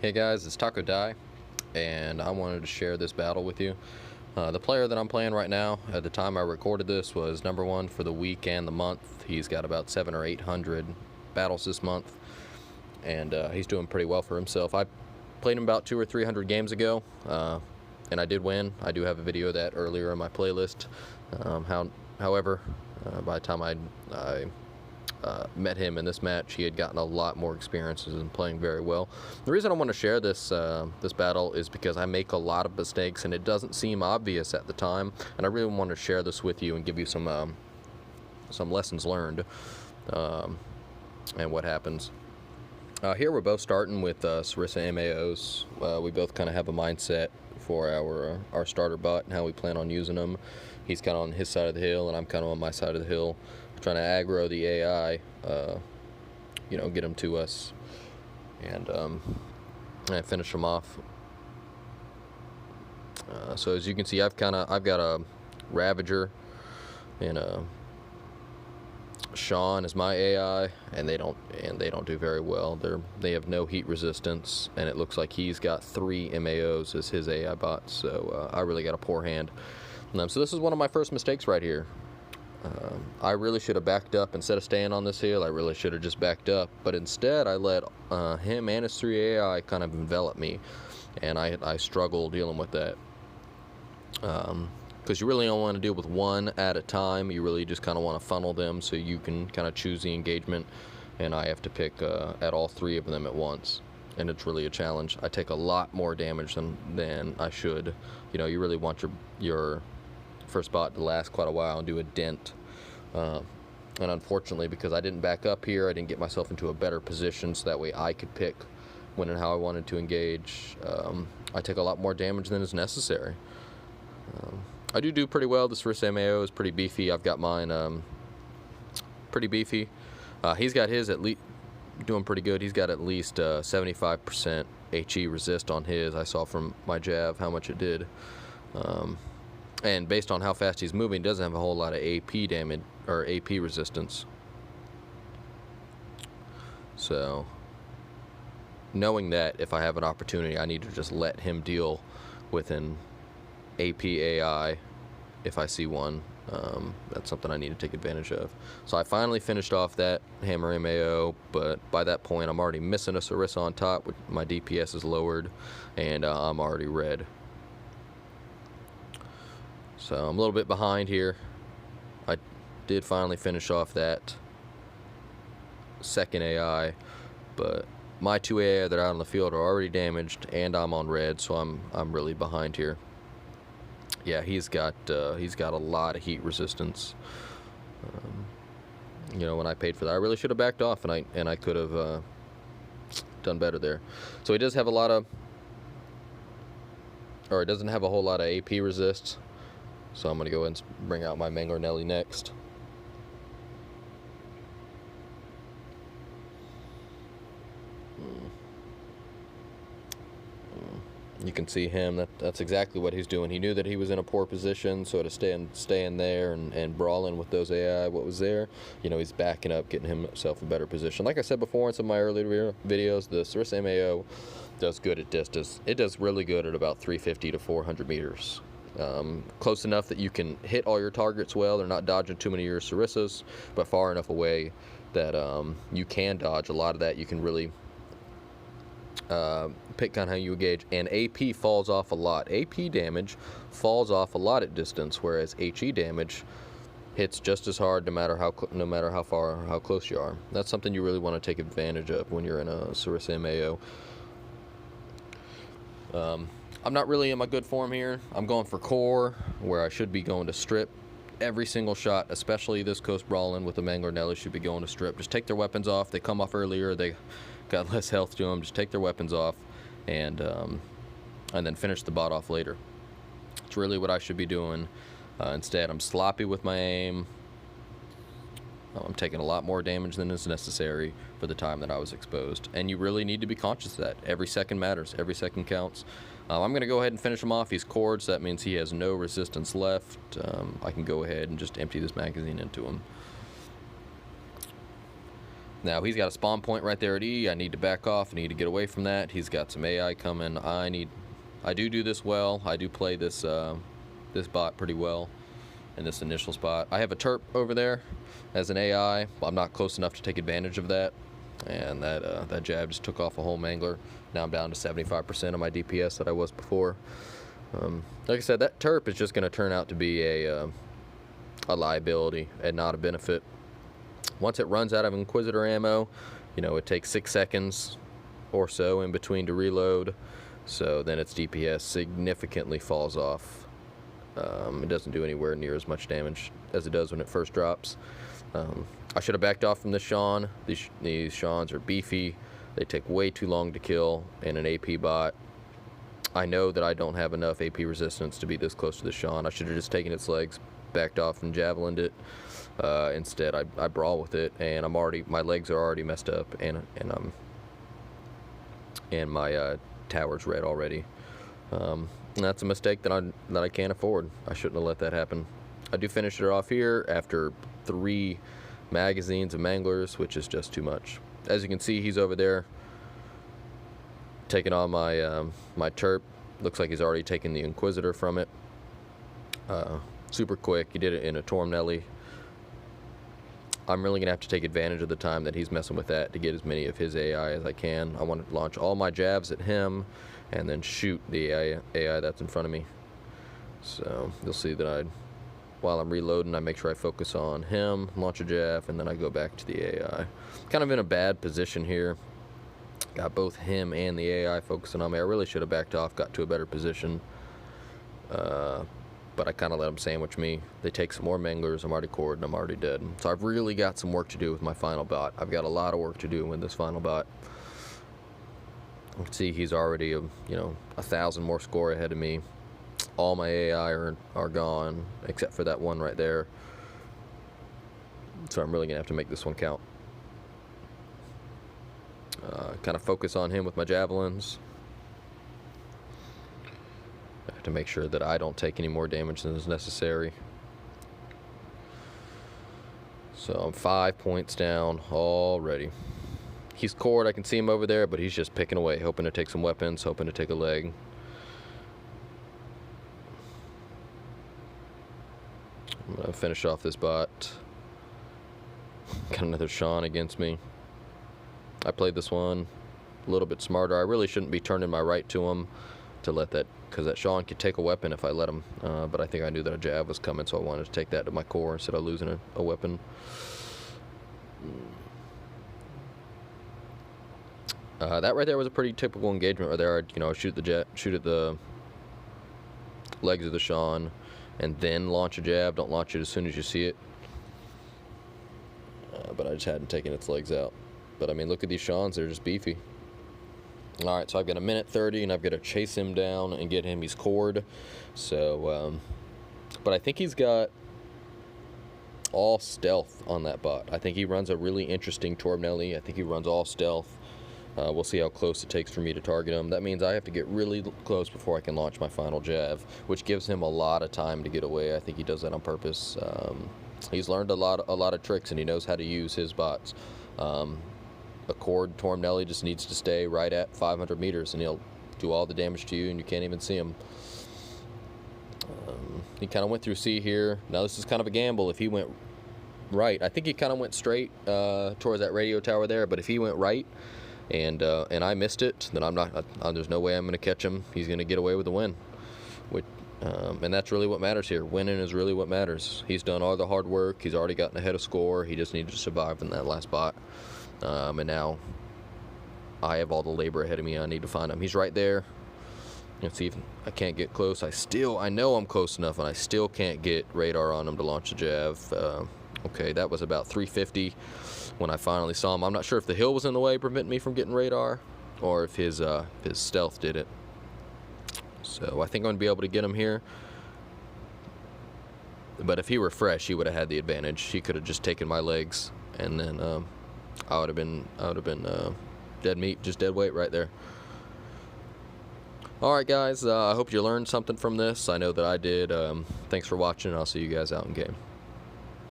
Hey guys, it's Taco Die, and I wanted to share this battle with you. The player that I'm playing right now, at the time I recorded this, was number one for the week and the month. He's got about 700 or 800 battles this month, and he's doing pretty well for himself. I played him about 200 or 300 games ago, and I did win. I do have a video of that earlier in my playlist. However, by the time I met him in this match, he had gotten a lot more experiences and playing very well. The reason I want to share this battle is because I make a lot of mistakes and it doesn't seem obvious at the time, and I really want to share this with you and give you some lessons learned and what happens. Here we're both starting with Sarissa MAOs. We both kind of have a mindset for our starter bot and how we plan on using them. He's kind of on his side of the hill and I'm kind of on my side of the hill, trying to aggro the AI, get them to us, and finish them off. So as you can see, I've got a Ravager and a Sean as my AI, and they don't do very well. They have no heat resistance, and it looks like he's got 3 MAOs as his AI bot. So I really got a poor hand. So this is one of my first mistakes right here. I really should have backed up instead of staying on this hill. I really should have just backed up, but instead I let him and his 3 AI kind of envelop me, and I struggle dealing with that. Because you really don't want to deal with one at a time. You really just kind of want to funnel them so you can kind of choose the engagement, and I have to pick at all 3 of them at once, and it's really a challenge. I take a lot more damage than I should. You really want your first bot to last quite a while and do a dent, and unfortunately, because I didn't back up here, I didn't get myself into a better position so that way I could pick when and how I wanted to engage. I take a lot more damage than is necessary. I do pretty well. This first MAO is pretty beefy. I've got mine pretty beefy. He's got his at least doing pretty good. He's got at least 75% HE resist on his. I saw from my Jav how much it did. And based on how fast he's moving, he doesn't have a whole lot of AP damage or AP resistance. So, knowing that if I have an opportunity, I need to just let him deal with an AP AI if I see one. That's something I need to take advantage of. So I finally finished off that Hammer MAO, but by that point I'm already missing a Sarissa on top, which my DPS is lowered, and I'm already red. So I'm a little bit behind here. I did finally finish off that second AI, but my 2 AI that are out on the field are already damaged, and I'm on red, so I'm really behind here. Yeah, he's got a lot of heat resistance. When I paid for that, I really should have backed off, and I could have done better there. So he does have it doesn't have a whole lot of AP resist. So I'm going to go ahead and bring out my Mangonelli next. You can see him, that's exactly what he's doing. He knew that he was in a poor position, so to stay in there and brawling with those AI, what was there, he's backing up, getting himself a better position. Like I said before in some of my earlier videos, the Sarissa MAO does good at distance. It does really good at about 350 to 400 meters. Close enough that you can hit all your targets well. They're not dodging too many of your Sarissas, but far enough away that you can dodge a lot of that. You can really pick on how you engage, and AP falls off a lot. AP damage falls off a lot at distance, whereas HE damage hits just as hard no matter how far or how close you are. That's something you really want to take advantage of when you're in a Sarissa MAO. I'm not really in my good form here. I'm going for core, where I should be going to strip. Every single shot, especially this Coast Brawlin with the Mangonelli, should be going to strip. Just take their weapons off. They come off earlier. They got less health to them. Just take their weapons off and then finish the bot off later. It's really what I should be doing. Instead, I'm sloppy with my aim. I'm taking a lot more damage than is necessary for the time that I was exposed. And you really need to be conscious of that. Every second matters. Every second counts. I'm going to go ahead and finish him off. He's cored, so that means he has no resistance left. I can go ahead and just empty this magazine into him. Now he's got a spawn point right there at E. I need to back off. I need to get away from that. He's got some AI coming. I do this well. I do play this this bot pretty well in this initial spot. I have a Terp over there as an AI. I'm not close enough to take advantage of that, and that jab just took off a whole mangler. Now I'm down to 75% of my DPS that I was before. Like I said, that Terp is just going to turn out to be a liability and not a benefit. Once it runs out of Inquisitor ammo, you know, it takes 6 seconds or so in between to reload, so then its DPS significantly falls off. It doesn't do anywhere near as much damage as it does when it first drops. I should have backed off from this Sean. These Seans are beefy. They take way too long to kill in an AP bot. I know that I don't have enough AP resistance to be this close to the Sean. I should have just taken its legs, backed off and javelined it. Instead, I brawl with it, and my legs are already messed up, and my tower's red already. And that's a mistake that I can't afford. I shouldn't have let that happen. I do finish it off here after 3 magazines of manglers, which is just too much. As you can see, he's over there taking on my Terp. Looks like he's already taken the Inquisitor from it. Super quick. He did it in a Tormnelli. I'm really gonna have to take advantage of the time that he's messing with that to get as many of his AI as I can. I want to launch all my jabs at him and then shoot the AI that's in front of me. So you'll see that while I'm reloading, I make sure I focus on him, launch a jab, and then I go back to the AI. Kind of in a bad position here. Got both him and the AI focusing on me. I really should have backed off, got to a better position. But I kind of let them sandwich me. They take some more manglers. I'm already cored and I'm already dead. So I've really got some work to do with my final bot. I've got a lot of work to do with this final bot. You can see he's already 1,000 more score ahead of me. All my AI are gone except for that one right there. So I'm really gonna have to make this one count. Kind of focus on him with my javelins. I have to make sure that I don't take any more damage than is necessary. So I'm 5 points down already. He's cored, I can see him over there, but he's just picking away, hoping to take some weapons, hoping to take a leg. I'm gonna finish off this bot. Got another Sean against me. I played this one a little bit smarter. I really shouldn't be turning my right to him to let that, because that Sean could take a weapon if I let him. But I think I knew that a jab was coming, so I wanted to take that to my core instead of losing a weapon. That right there was a pretty typical engagement right there. I'd, shoot at the legs of the Sean, and then launch a jab. Don't launch it as soon as you see it. But I just hadn't taken its legs out. But I mean, look at these Seans, they're just beefy. All right, so I've got 1:30, and I've got to chase him down and get him. He's cored. So, but I think he's got all stealth on that bot. I think he runs a really interesting Tormnelli. I think he runs all stealth. We'll see how close it takes for me to target him. That means I have to get really close before I can launch my final jab, which gives him a lot of time to get away. I think he does that on purpose. He's learned a lot of tricks, and he knows how to use his bots. A cored Tormnelli just needs to stay right at 500 meters, and he'll do all the damage to you, and you can't even see him. He kind of went through C here. Now this is kind of a gamble. If he went right, I think he kind of went straight towards that radio tower there. But if he went right, and I missed it, then there's no way I'm going to catch him. He's going to get away with the win. And that's really what matters here. Winning is really what matters. He's done all the hard work. He's already gotten ahead of score. He just needed to survive in that last bot. And now I have all the labor ahead of me. I need to find him. He's right there. Let's see if I can't get close. I know I'm close enough, and I still can't get radar on him to launch a jab. Okay, that was about 350 when I finally saw him. I'm not sure if the hill was in the way preventing me from getting radar, or if his stealth did it. So I think I'm going to be able to get him here. But if he were fresh, he would have had the advantage. He could have just taken my legs, and then I would have been dead meat, just dead weight right there. All right, guys. I hope you learned something from this. I know that I did. Thanks for watching, and I'll see you guys out in game.